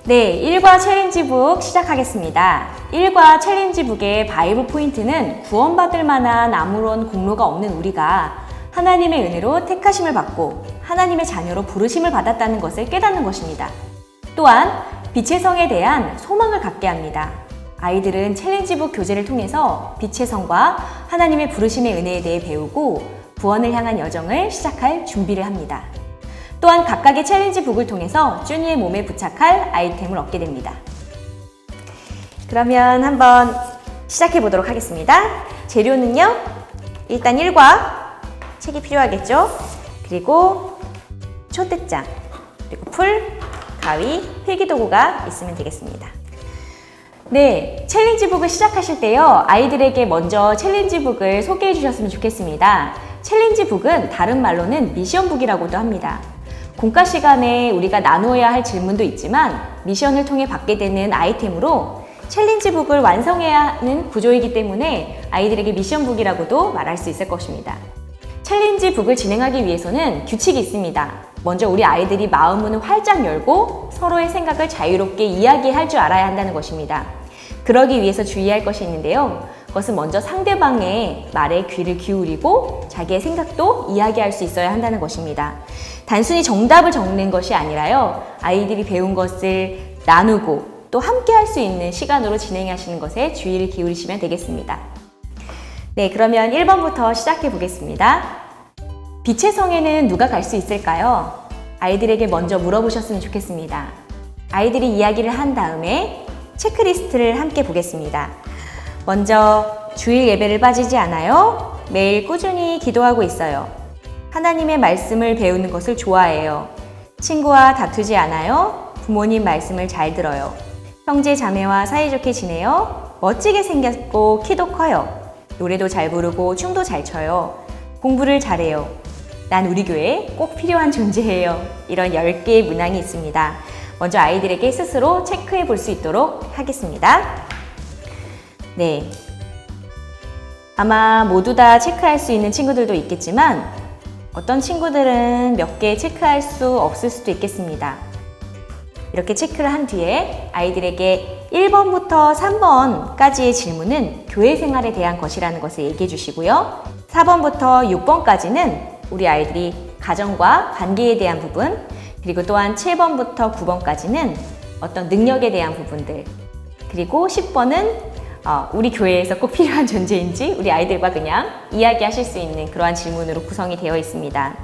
네, 1과 챌린지북 시작하겠습니다. 1과 챌린지북의 바이블 포인트는 구원받을 만한 아무런 공로가 없는 우리가 하나님의 은혜로 택하심을 받고 하나님의 자녀로 부르심을 받았다는 것을 깨닫는 것입니다. 또한 빛의 성에 대한 소망을 갖게 합니다. 아이들은 챌린지북 교재를 통해서 빛의 성과 하나님의 부르심의 은혜에 대해 배우고 구원을 향한 여정을 시작할 준비를 합니다. 또한 각각의 챌린지북을 통해서 쭈니의 몸에 부착할 아이템을 얻게 됩니다. 그러면 한번 시작해 보도록 하겠습니다. 재료는요, 일단 1과 책이 필요하겠죠. 그리고 초대장, 그리고 풀, 가위, 필기도구가 있으면 되겠습니다. 네, 챌린지북을 시작하실 때요, 아이들에게 먼저 챌린지북을 소개해 주셨으면 좋겠습니다. 챌린지북은 다른 말로는 미션북이라고도 합니다. 공과 시간에 우리가 나누어야 할 질문도 있지만 미션을 통해 받게 되는 아이템으로 챌린지북을 완성해야 하는 구조이기 때문에 아이들에게 미션북이라고도 말할 수 있을 것입니다. 챌린지북을 진행하기 위해서는 규칙이 있습니다. 먼저 우리 아이들이 마음문을 활짝 열고 서로의 생각을 자유롭게 이야기할 줄 알아야 한다는 것입니다. 그러기 위해서 주의할 것이 있는데요. 그것은 먼저 상대방의 말에 귀를 기울이고 자기의 생각도 이야기할 수 있어야 한다는 것입니다. 단순히 정답을 적는 것이 아니라요, 아이들이 배운 것을 나누고 또 함께 할 수 있는 시간으로 진행하시는 것에 주의를 기울이시면 되겠습니다. 네, 그러면 1번부터 시작해 보겠습니다. 빛의 성에는 누가 갈 수 있을까요? 아이들에게 먼저 물어보셨으면 좋겠습니다. 아이들이 이야기를 한 다음에 체크리스트를 함께 보겠습니다. 먼저 주일 예배를 빠지지 않아요. 매일 꾸준히 기도하고 있어요. 하나님의 말씀을 배우는 것을 좋아해요. 친구와 다투지 않아요. 부모님 말씀을 잘 들어요. 형제 자매와 사이좋게 지내요. 멋지게 생겼고 키도 커요. 노래도 잘 부르고 춤도 잘 춰요. 공부를 잘해요. 난 우리 교회에 꼭 필요한 존재예요. 이런 10개의 문항이 있습니다. 먼저 아이들에게 스스로 체크해 볼 수 있도록 하겠습니다. 네, 아마 모두 다 체크할 수 있는 친구들도 있겠지만 어떤 친구들은 몇 개 체크할 수 없을 수도 있겠습니다. 이렇게 체크를 한 뒤에 아이들에게 1번부터 3번까지의 질문은 교회 생활에 대한 것이라는 것을 얘기해 주시고요. 4번부터 6번까지는 우리 아이들이 가정과 관계에 대한 부분, 그리고 또한 7번부터 9번까지는 어떤 능력에 대한 부분들, 그리고 10번은 우리 교회에서 꼭 필요한 존재인지 우리 아이들과 그냥 이야기하실 수 있는 그러한 질문으로 구성이 되어 있습니다.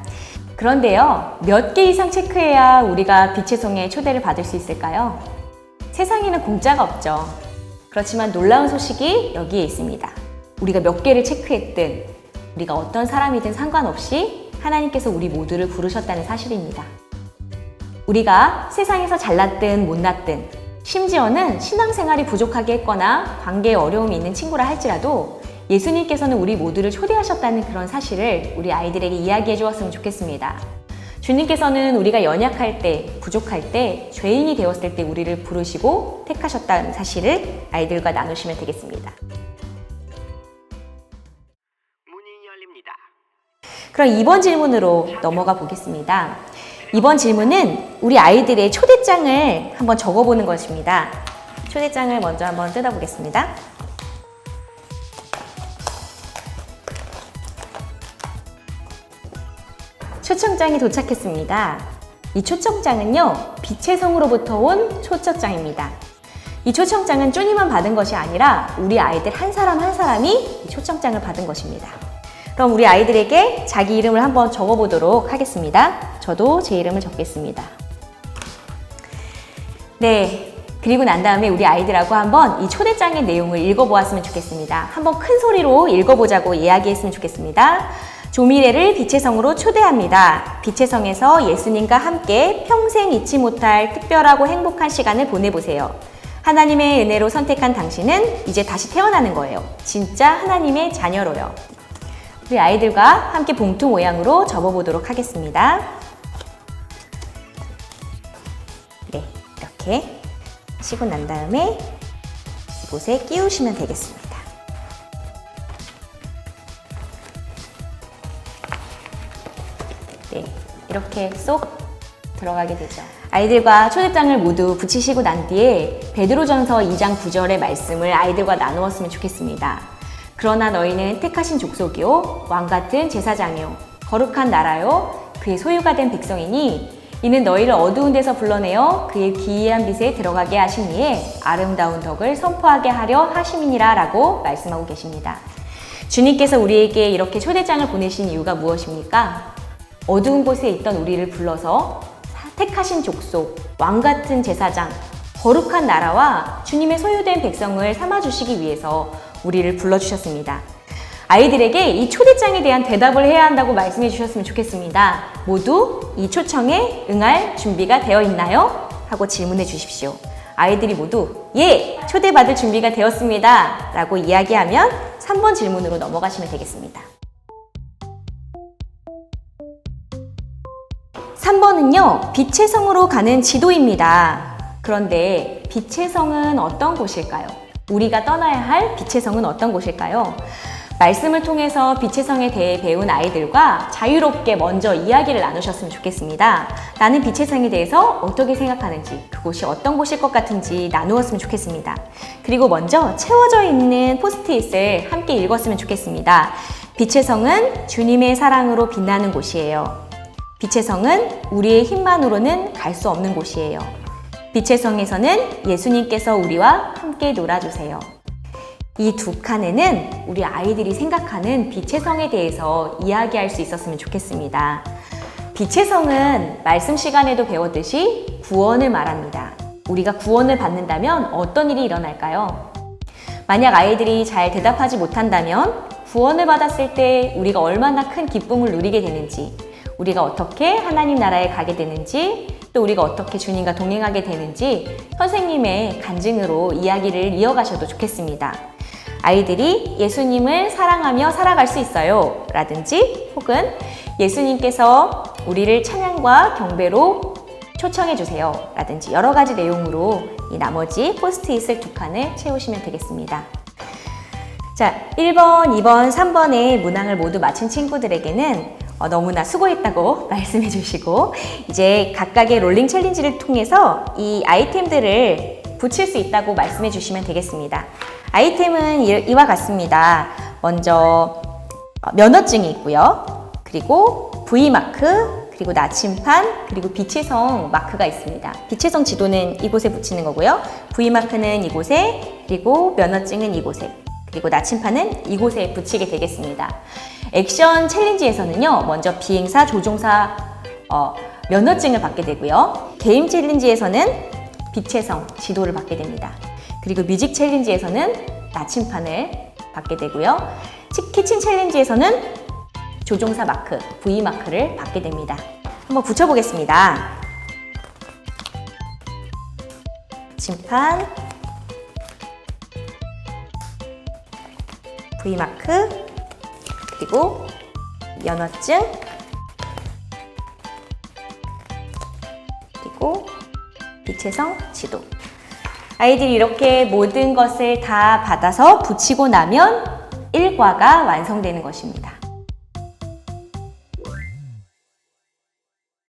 그런데요, 몇 개 이상 체크해야 우리가 빛의 성에 초대를 받을 수 있을까요? 세상에는 공짜가 없죠. 그렇지만 놀라운 소식이 여기에 있습니다. 우리가 몇 개를 체크했든 우리가 어떤 사람이든 상관없이 하나님께서 우리 모두를 부르셨다는 사실입니다. 우리가 세상에서 잘났든 못났든, 심지어는 신앙생활이 부족하게 했거나 관계에 어려움이 있는 친구라 할지라도 예수님께서는 우리 모두를 초대하셨다는 그런 사실을 우리 아이들에게 이야기해 주었으면 좋겠습니다. 주님께서는 우리가 연약할 때, 부족할 때, 죄인이 되었을 때 우리를 부르시고 택하셨다는 사실을 아이들과 나누시면 되겠습니다. 문이 열립니다. 그럼 2번 질문으로 넘어가 보겠습니다. 이번 질문은 우리 아이들의 초대장을 한번 적어보는 것입니다. 초대장을 먼저 한번 뜯어보겠습니다. 초청장이 도착했습니다. 이 초청장은요, 빛의 성으로부터 온 초청장입니다. 이 초청장은 쭈니만 받은 것이 아니라 우리 아이들 한 사람 한 사람이 이 초청장을 받은 것입니다. 그럼 우리 아이들에게 자기 이름을 한번 적어보도록 하겠습니다. 저도 제 이름을 적겠습니다. 네, 그리고 난 다음에 우리 아이들하고 한번 이 초대장의 내용을 읽어보았으면 좋겠습니다. 한번 큰 소리로 읽어보자고 이야기했으면 좋겠습니다. 조미래를 빛의 성으로 초대합니다. 빛의 성에서 예수님과 함께 평생 잊지 못할 특별하고 행복한 시간을 보내보세요. 하나님의 은혜로 선택한 당신은 이제 다시 태어나는 거예요. 진짜 하나님의 자녀로요. 우리 아이들과 함께 봉투 모양으로 접어보도록 하겠습니다. 네, 이렇게 하시고 난 다음에 이곳에 끼우시면 되겠습니다. 네, 이렇게 쏙 들어가게 되죠. 아이들과 초대장을 모두 붙이시고 난 뒤에 베드로전서 2장 9절의 말씀을 아이들과 나누었으면 좋겠습니다. 그러나 너희는 택하신 족속이요 왕같은 제사장이요 거룩한 나라요 그의 소유가 된 백성이니 이는 너희를 어두운 데서 불러내어 그의 기이한 빛에 들어가게 하신 이에 아름다운 덕을 선포하게 하려 하심이니라 라고 말씀하고 계십니다. 주님께서 우리에게 이렇게 초대장을 보내신 이유가 무엇입니까? 어두운 곳에 있던 우리를 불러서 택하신 족속, 왕같은 제사장, 거룩한 나라와 주님의 소유된 백성을 삼아주시기 위해서 우리를 불러주셨습니다. 아이들에게 이 초대장에 대한 대답을 해야 한다고 말씀해 주셨으면 좋겠습니다. 모두 이 초청에 응할 준비가 되어 있나요? 하고 질문해 주십시오. 아이들이 모두 예! 초대받을 준비가 되었습니다. 라고 이야기하면 3번 질문으로 넘어가시면 되겠습니다. 3번은요, 빛의 성으로 가는 지도입니다. 그런데 빛의 성은 어떤 곳일까요? 우리가 떠나야 할 빛의 성은 어떤 곳일까요? 말씀을 통해서 빛의 성에 대해 배운 아이들과 자유롭게 먼저 이야기를 나누셨으면 좋겠습니다. 나는 빛의 성에 대해서 어떻게 생각하는지, 그곳이 어떤 곳일 것 같은지 나누었으면 좋겠습니다. 그리고 먼저 채워져 있는 포스트잇을 함께 읽었으면 좋겠습니다. 빛의 성은 주님의 사랑으로 빛나는 곳이에요. 빛의 성은 우리의 힘만으로는 갈 수 없는 곳이에요. 빛의 성에서는 예수님께서 우리와 함께 놀아주세요. 이 두 칸에는 우리 아이들이 생각하는 빛의 성에 대해서 이야기할 수 있었으면 좋겠습니다. 빛의 성은 말씀 시간에도 배웠듯이 구원을 말합니다. 우리가 구원을 받는다면 어떤 일이 일어날까요? 만약 아이들이 잘 대답하지 못한다면 구원을 받았을 때 우리가 얼마나 큰 기쁨을 누리게 되는지, 우리가 어떻게 하나님 나라에 가게 되는지, 또 우리가 어떻게 주님과 동행하게 되는지 선생님의 간증으로 이야기를 이어가셔도 좋겠습니다. 아이들이 예수님을 사랑하며 살아갈 수 있어요 라든지 혹은 예수님께서 우리를 찬양과 경배로 초청해 주세요 라든지 여러 가지 내용으로 이 나머지 포스트잇을 두 칸을 채우시면 되겠습니다. 자, 1번, 2번, 3번의 문항을 모두 마친 친구들에게는 너무나 수고했다고 말씀해 주시고 이제 각각의 롤링 챌린지를 통해서 이 아이템들을 붙일 수 있다고 말씀해 주시면 되겠습니다. 아이템은 이와 같습니다. 먼저 면허증이 있고요. 그리고 V마크, 그리고 나침판, 그리고 빛의 성 마크가 있습니다. 빛의 성 지도는 이곳에 붙이는 거고요. V마크는 이곳에, 그리고 면허증은 이곳에, 그리고 나침판은 이곳에 붙이게 되겠습니다. 액션 챌린지에서는요, 먼저 비행사, 조종사 면허증을 받게 되고요. 게임 챌린지에서는 빛의 성 지도를 받게 됩니다. 그리고 뮤직 챌린지에서는 나침판을 받게 되고요. 키친 챌린지에서는 조종사 마크, V 마크를 받게 됩니다. 한번 붙여보겠습니다. 나침판, V 마크, 그리고 면허증, 그리고 빛의 성 지도. 아이들이 이렇게 모든 것을 다 받아서 붙이고 나면 일과가 완성되는 것입니다.